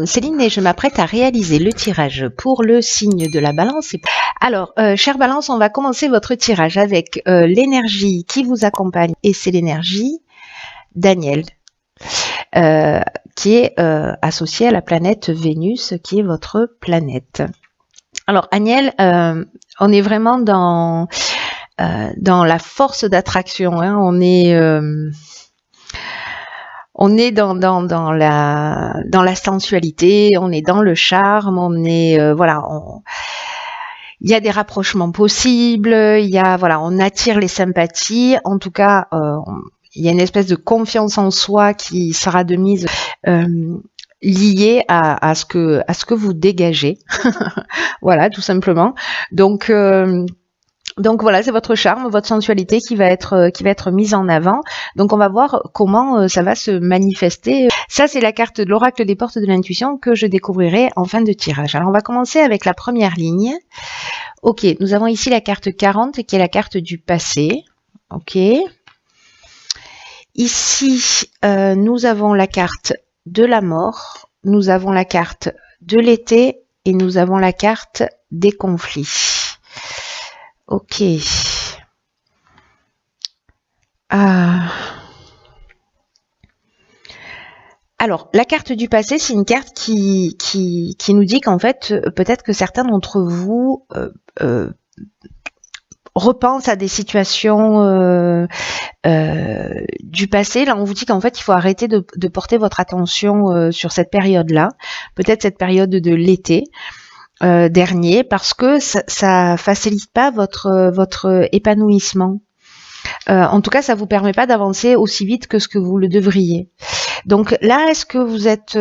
Céline, et je m'apprête à réaliser le tirage pour le signe de la balance. Alors, chère balance, on va commencer votre tirage avec l'énergie qui vous accompagne, et c'est l'énergie d'Aniel, qui est associée à la planète Vénus, qui est votre planète. Alors, Aniel, on est vraiment dans la force d'attraction, hein. On est dans la sensualité, on est dans le charme, on est il y a des rapprochements possibles, on attire les sympathies. En tout cas, il y a une espèce de confiance en soi qui sera de mise liée à ce que vous dégagez. Voilà, tout simplement. Donc voilà, c'est votre charme, votre sensualité qui va être mise en avant. Donc on va voir comment ça va se manifester. Ça, c'est la carte de l'oracle des portes de l'intuition que je découvrirai en fin de tirage. Alors on va commencer avec la première ligne. Ok, nous avons ici la carte 40 qui est la carte du passé. Ok. Ici, nous avons la carte de la mort, nous avons la carte de l'été et nous avons la carte des conflits. Ok. Alors, la carte du passé, c'est une carte qui nous dit qu'en fait, peut-être que certains d'entre vous repensent à des situations du passé. Là, on vous dit qu'en fait, il faut arrêter de porter votre attention sur cette période-là, peut-être cette période de l'été. Dernier, parce que ça facilite pas votre épanouissement. En tout cas, ça vous permet pas d'avancer aussi vite que ce que vous le devriez. Donc là, est-ce que vous êtes,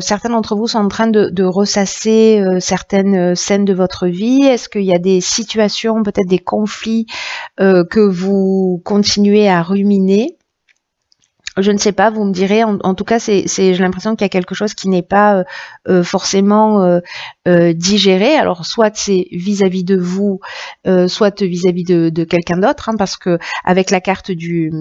certains d'entre vous sont en train de ressasser certaines scènes de votre vie? Est-ce qu'il y a des situations, peut-être des conflits que vous continuez à ruminer? Je ne sais pas, vous me direz. En tout cas, j'ai l'impression qu'il y a quelque chose qui n'est pas forcément digéré. Alors, soit c'est vis-à-vis de vous, soit vis-à-vis de quelqu'un d'autre, hein, parce que avec la carte du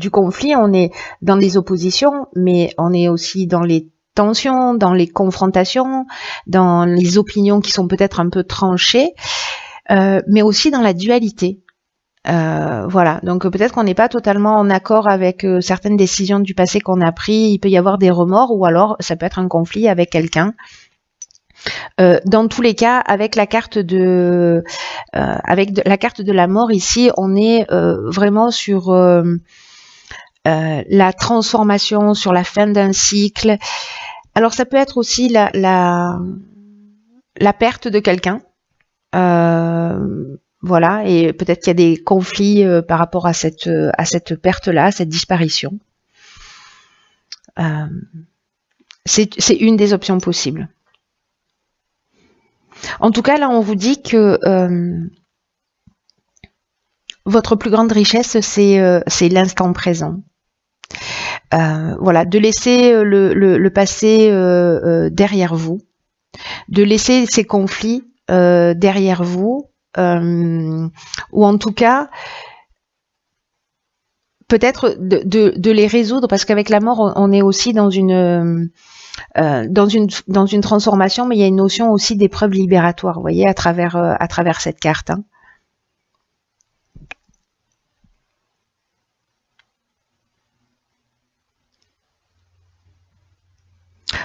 conflit, on est dans les oppositions, mais on est aussi dans les tensions, dans les confrontations, dans les opinions qui sont peut-être un peu tranchées, mais aussi dans la dualité. Voilà, donc peut-être qu'on n'est pas totalement en accord avec certaines décisions du passé qu'on a prises. Il peut y avoir des remords, ou alors ça peut être un conflit avec quelqu'un. Dans tous les cas, avec la carte de la mort ici, on est vraiment sur la transformation, sur la fin d'un cycle. Alors ça peut être aussi la perte de quelqu'un. Voilà, et peut-être qu'il y a des conflits par rapport à cette perte-là, cette disparition. C'est une des options possibles. En tout cas, là, on vous dit que votre plus grande richesse, c'est l'instant présent. Voilà, de laisser le passé derrière vous, de laisser ces conflits derrière vous. Ou en tout cas peut-être de les résoudre, parce qu'avec la mort on est aussi dans une transformation, mais il y a une notion aussi d'épreuve libératoire, vous voyez, à travers cette carte, hein.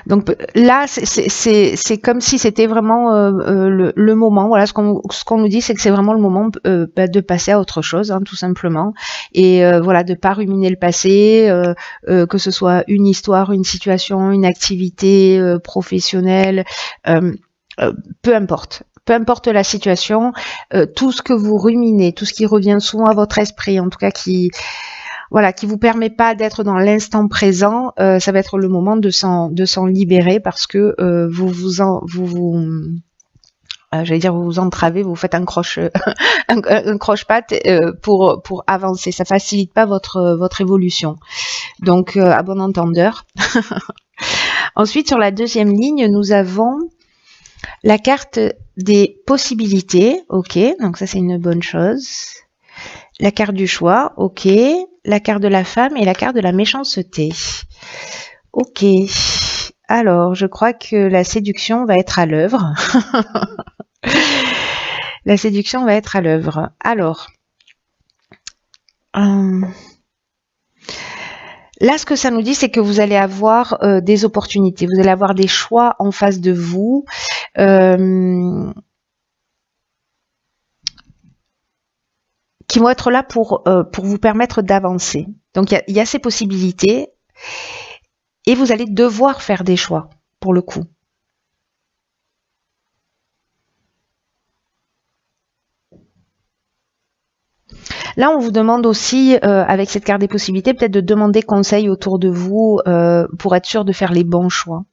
Donc là, c'est comme si c'était vraiment le moment. Voilà, ce qu'on nous dit, c'est que c'est vraiment le moment de passer à autre chose, hein, tout simplement. Et voilà, de pas ruminer le passé, que ce soit une histoire, une situation, une activité professionnelle, peu importe. Peu importe la situation, tout ce que vous ruminez, tout ce qui revient souvent à votre esprit, en tout cas qui vous permet pas d'être dans l'instant présent, ça va être le moment de s'en libérer, parce que vous vous entravez, vous faites un croche-patte pour avancer. Ça facilite pas votre évolution. Donc à bon entendeur. Ensuite, sur la deuxième ligne, nous avons la carte des possibilités. Ok, donc ça c'est une bonne chose. La carte du choix. Ok. La carte de la femme et la carte de la méchanceté. Ok. Alors, je crois que la séduction va être à l'œuvre. La séduction va être à l'œuvre. Alors, là, ce que ça nous dit, c'est que vous allez avoir des opportunités, vous allez avoir des choix en face de vous. Qui vont être là pour vous permettre d'avancer. Donc, il y a ces possibilités et vous allez devoir faire des choix, pour le coup. Là, on vous demande aussi, avec cette carte des possibilités, peut-être de demander conseil autour de vous pour être sûr de faire les bons choix.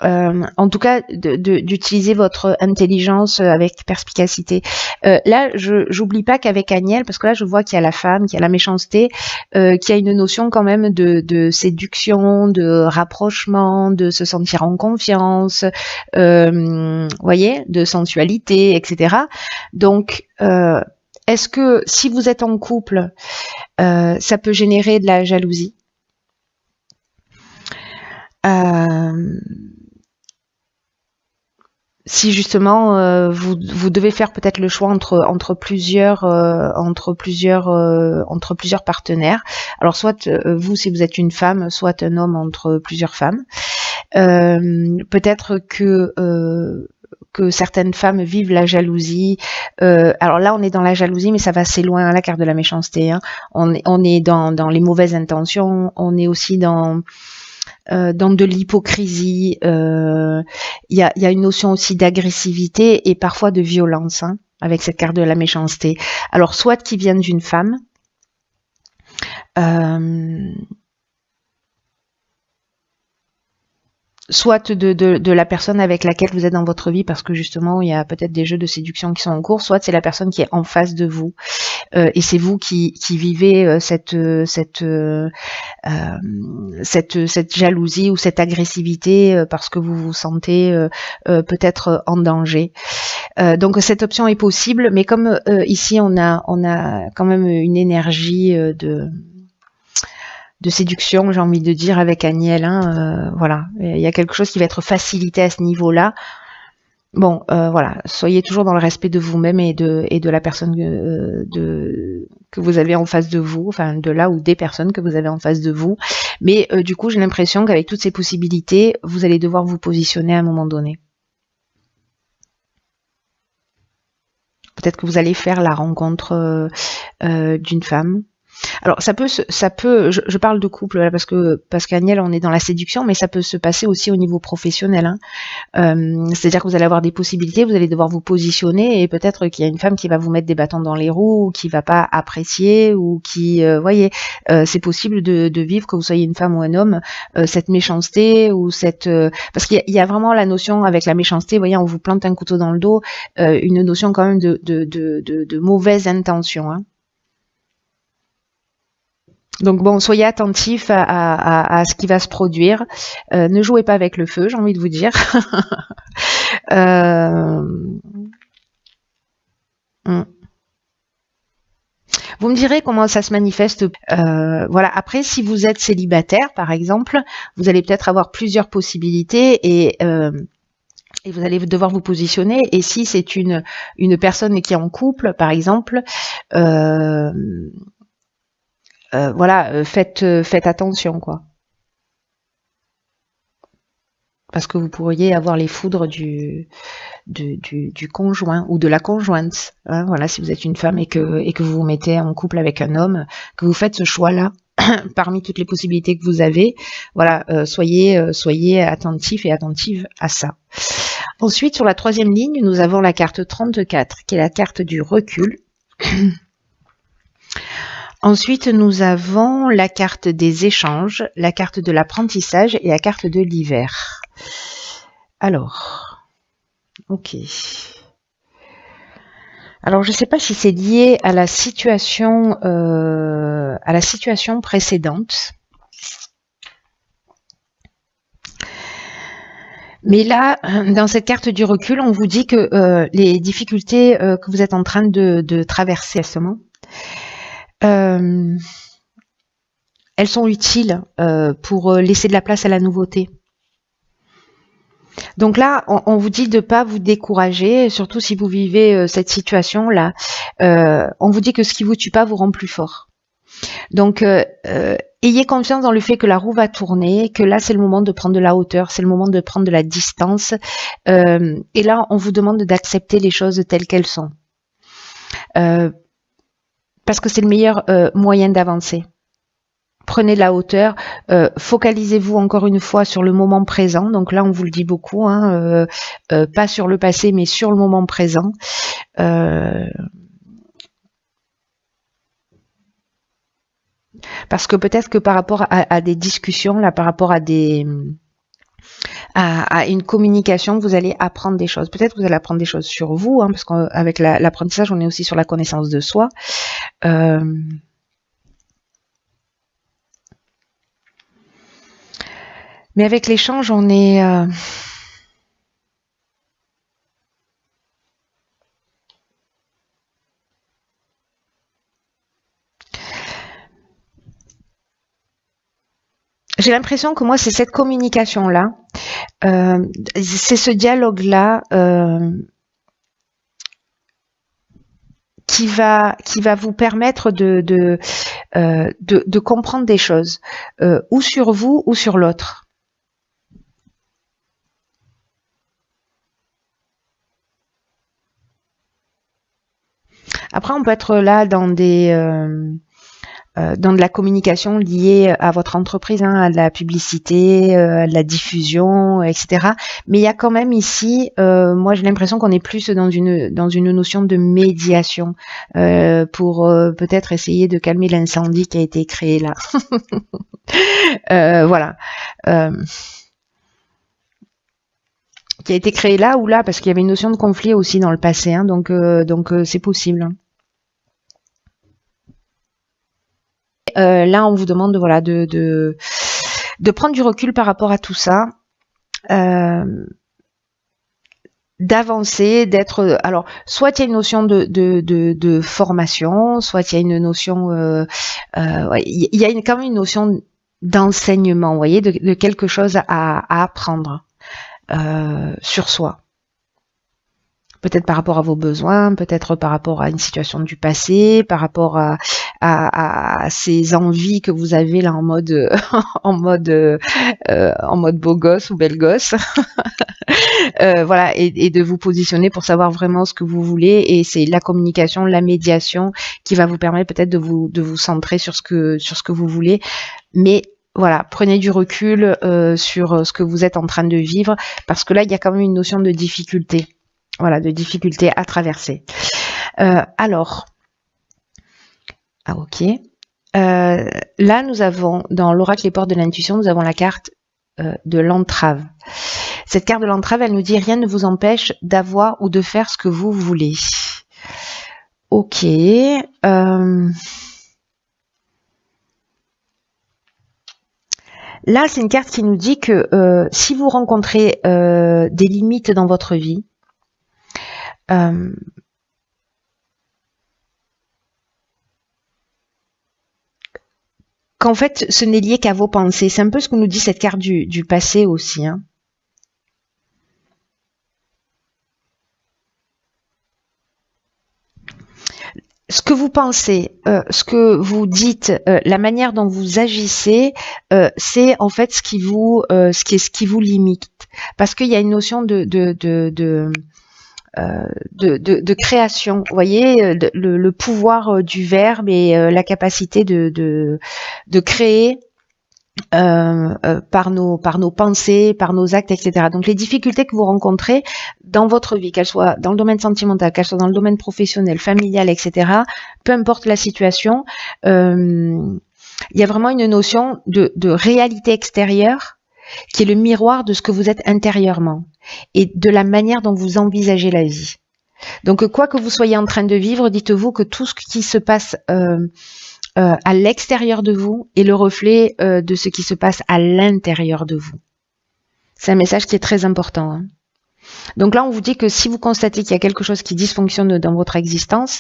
En tout cas, d'utiliser votre intelligence avec perspicacité. Là, j'oublie pas qu'avec Agnelle, parce que là, je vois qu'il y a la femme, qu'il y a la méchanceté, qu'il y a une notion quand même de séduction, de rapprochement, de se sentir en confiance, voyez, de sensualité, etc. Donc, est-ce que si vous êtes en couple, ça peut générer de la jalousie? Si justement vous devez faire peut-être le choix entre plusieurs partenaires. Alors soit vous si vous êtes une femme, soit un homme entre plusieurs femmes. Peut-être que certaines femmes vivent la jalousie. Alors là, on est dans la jalousie, mais ça va assez loin, hein, la carte de la méchanceté. Hein. On est dans les mauvaises intentions. On est aussi dans de l'hypocrisie, il y a une notion aussi d'agressivité et parfois de violence, hein, avec cette carte de la méchanceté. Alors soit qui viennent d'une femme, soit de la personne avec laquelle vous êtes dans votre vie, parce que justement il y a peut-être des jeux de séduction qui sont en cours, soit c'est la personne qui est en face de vous et c'est vous qui vivez cette jalousie ou cette agressivité parce que vous vous sentez peut-être en danger. Donc cette option est possible, mais comme ici on a quand même une énergie de séduction, j'ai envie de dire, avec Agnelle, hein, voilà, il y a quelque chose qui va être facilité à ce niveau-là. Bon, voilà, soyez toujours dans le respect de vous-même et de la personne que vous avez en face de vous, enfin de là ou des personnes que vous avez en face de vous. Mais du coup, j'ai l'impression qu'avec toutes ces possibilités, vous allez devoir vous positionner à un moment donné. Peut-être que vous allez faire la rencontre d'une femme. Alors ça peut, je parle de couple là parce qu'Agnelle, on est dans la séduction, mais ça peut se passer aussi au niveau professionnel. Hein. C'est-à-dire que vous allez avoir des possibilités, vous allez devoir vous positionner et peut-être qu'il y a une femme qui va vous mettre des bâtons dans les roues, ou qui va pas apprécier, ou qui, voyez, c'est possible de vivre que vous soyez une femme ou un homme, cette méchanceté ou cette, parce qu'il y a vraiment la notion avec la méchanceté, vous voyez, on vous plante un couteau dans le dos, une notion quand même de mauvaise intention. Hein. Donc bon, soyez attentifs à ce qui va se produire. Ne jouez pas avec le feu, j'ai envie de vous dire. Vous me direz comment ça se manifeste. Voilà. Après, si vous êtes célibataire, par exemple, vous allez peut-être avoir plusieurs possibilités et vous allez devoir vous positionner. Et si c'est une personne qui est en couple, par exemple, voilà, faites attention, quoi. Parce que vous pourriez avoir les foudres du conjoint ou de la conjointe. Hein, voilà, si vous êtes une femme et que vous vous mettez en couple avec un homme, que vous faites ce choix-là parmi toutes les possibilités que vous avez, voilà, soyez attentifs et attentives à ça. Ensuite, sur la troisième ligne, nous avons la carte 34, qui est la carte du recul. Ensuite, nous avons la carte des échanges, la carte de l'apprentissage et la carte de l'hiver. Alors, ok. Alors, je ne sais pas si c'est lié à la situation précédente. Mais là, dans cette carte du recul, on vous dit que les difficultés que vous êtes en train de traverser récemment, elles sont utiles pour laisser de la place à la nouveauté. Donc là, on vous dit de pas vous décourager, surtout si vous vivez cette situation-là. On vous dit que ce qui vous tue pas vous rend plus fort. Donc, ayez confiance dans le fait que la roue va tourner, que là, c'est le moment de prendre de la hauteur, c'est le moment de prendre de la distance. Et là, on vous demande d'accepter les choses telles qu'elles sont. Parce que c'est le meilleur moyen d'avancer. Prenez de la hauteur, focalisez-vous encore une fois sur le moment présent. Donc là, on vous le dit beaucoup, hein, pas sur le passé, mais sur le moment présent. Parce que peut-être que par rapport à des discussions, là, par rapport à une communication, vous allez apprendre des choses. Peut-être que vous allez apprendre des choses sur vous, hein, parce qu'avec l'apprentissage, on est aussi sur la connaissance de soi. Mais avec l'échange, on est... J'ai l'impression que moi, c'est cette communication-là, c'est ce dialogue-là qui va vous permettre de comprendre des choses, ou sur vous ou sur l'autre. Après, on peut être là dans dans de la communication liée à votre entreprise, hein, à de la publicité, à de la diffusion, etc. Mais il y a quand même ici, moi j'ai l'impression qu'on est plus dans une notion de médiation pour peut-être essayer de calmer l'incendie qui a été créé là. Voilà. Qui a été créé là ou là, parce qu'il y avait une notion de conflit aussi dans le passé, hein, donc c'est possible. Là, on vous demande voilà, de prendre du recul par rapport à tout ça, d'avancer, d'être... Alors, soit il y a une notion de formation, soit il y a une notion... il y a quand même une notion d'enseignement, vous voyez, de quelque chose à apprendre sur soi. Peut-être par rapport à vos besoins, peut-être par rapport à une situation du passé, par rapport à ces envies que vous avez là en mode en mode beau gosse ou belle gosse. Voilà, et de vous positionner pour savoir vraiment ce que vous voulez. Et c'est la communication, la médiation qui va vous permettre peut-être de vous centrer sur ce que vous voulez. Mais voilà, prenez du recul sur ce que vous êtes en train de vivre, parce que là, il y a quand même une notion de difficulté. Voilà, de difficultés à traverser. Alors, ok. Là, nous avons, dans l'oracle Les Portes de l'Intuition, nous avons la carte de l'entrave. Cette carte de l'entrave, elle nous dit « Rien ne vous empêche d'avoir ou de faire ce que vous voulez ». Ok. Là, c'est une carte qui nous dit que si vous rencontrez des limites dans votre vie, qu'en fait, ce n'est lié qu'à vos pensées. C'est un peu ce que nous dit cette carte du passé aussi. Hein. Ce que vous pensez, ce que vous dites, la manière dont vous agissez, c'est en fait ce qui vous limite. Parce qu'il y a une notion de création, vous voyez, le pouvoir du verbe et la capacité de créer par nos pensées, par nos actes, etc. Donc les difficultés que vous rencontrez dans votre vie, qu'elles soient dans le domaine sentimental, qu'elles soient dans le domaine professionnel, familial, etc., peu importe la situation, il y a vraiment une notion de réalité extérieure qui est le miroir de ce que vous êtes intérieurement et de la manière dont vous envisagez la vie. Donc, quoi que vous soyez en train de vivre, dites-vous que tout ce qui se passe à l'extérieur de vous est le reflet de ce qui se passe à l'intérieur de vous. C'est un message qui est très important. Hein. Donc là, on vous dit que si vous constatez qu'il y a quelque chose qui dysfonctionne dans votre existence,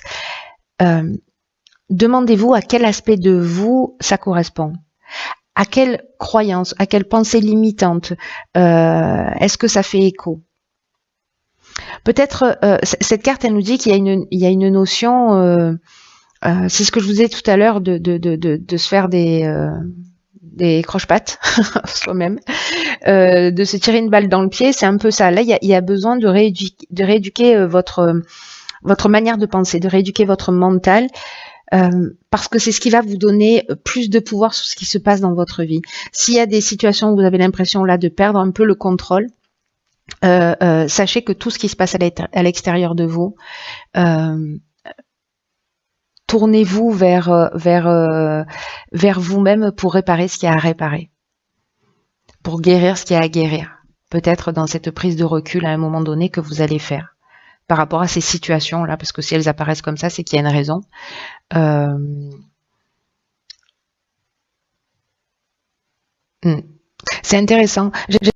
demandez-vous à quel aspect de vous ça correspond. À quelle croyance, à quelle pensée limitante est-ce que ça fait écho? Peut-être cette carte, elle nous dit qu'il y a une notion, c'est ce que je vous disais tout à l'heure, de se faire des croche-pattes soi-même, de se tirer une balle dans le pied, c'est un peu ça. Là, il y a besoin de rééduquer votre manière de penser, de rééduquer votre mental, parce que c'est ce qui va vous donner plus de pouvoir sur ce qui se passe dans votre vie. S'il y a des situations où vous avez l'impression là de perdre un peu le contrôle, sachez que tout ce qui se passe à l'extérieur de vous, tournez-vous vers vous-même pour réparer ce qu'il y a à réparer, pour guérir ce qu'il y a à guérir. Peut-être dans cette prise de recul à un moment donné que vous allez faire par rapport à ces situations-là, parce que si elles apparaissent comme ça, c'est qu'il y a une raison. C'est intéressant.